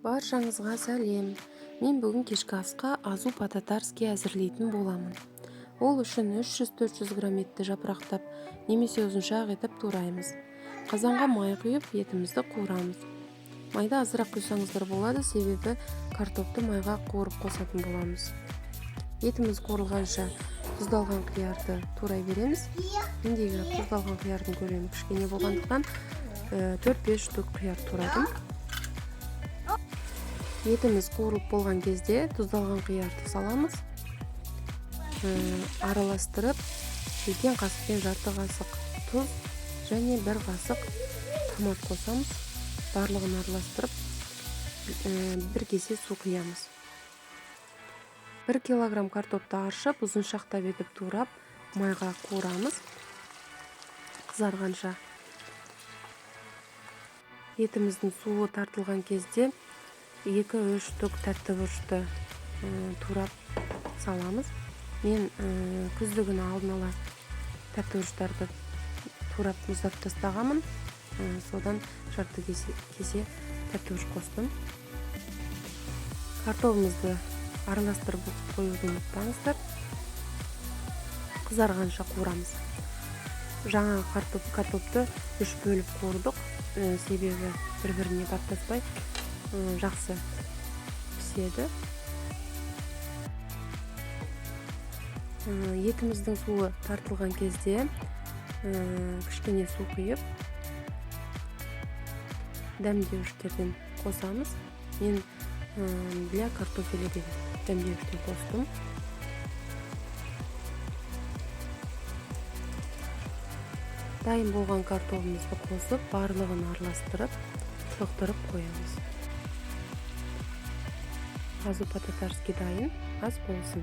Баршаңызға сәлем. Мен бүгін кешкі асқа азу по-татарски әзірлейтін боламын. Ол үшін 300-400 грамм етті жапырақтап, немесе ұзыншақ етіп тураймыз. Қазанға май құйып, етімізді қуырамыз. Майда азырақ құйсаңыздар болады, себебі картопты майға қуырып қосатын боламыз. Етіміз қуырылғанша тұздалған қиярды турай береміз. Мендегі тұздалған қиярдың көлемі кішкене болғандықтан 4-5 штук қияр турадым. Етіміз қуырылып болған кезде тұздалған қиярды саламыз. Араластырып, үлкен қасықпен жарты қасық тұз және 1 қасық томат қосамыз. Барлығын араластырып, 1 кесе су құямыз. 1 килограмм картопты аршып, ұзыншақтап етіп турап, майға қуырамыз. Қызарғанша. Етіміздің суы тартылған кезде 2-3 штук тәтті бұрышты турап саламыз. Мен күздігін алдын ала тәтті бұрыштарды турап мұздап тастағанмын. Содан жарты кесе тәтті бұрыш қостым. Картопымызды араластырып қоюды ұмытпаңыздар. Қызарғанша қуырамыз. Жаңа картопты 3 бөліп қуырдық, себебі бір-біріне баттаспай жақсы піседі. Етіміздің суы тартылған кезде кішкене су құйып, дәмдеуіштерден қосамыз. Мен для картофеля деп дәмдеуіштен қостым. Дайын болған картопымызды қосып, барлығын араластырып, тоқтырып қоямыз. Азу по-татарски дайын, аз болсын.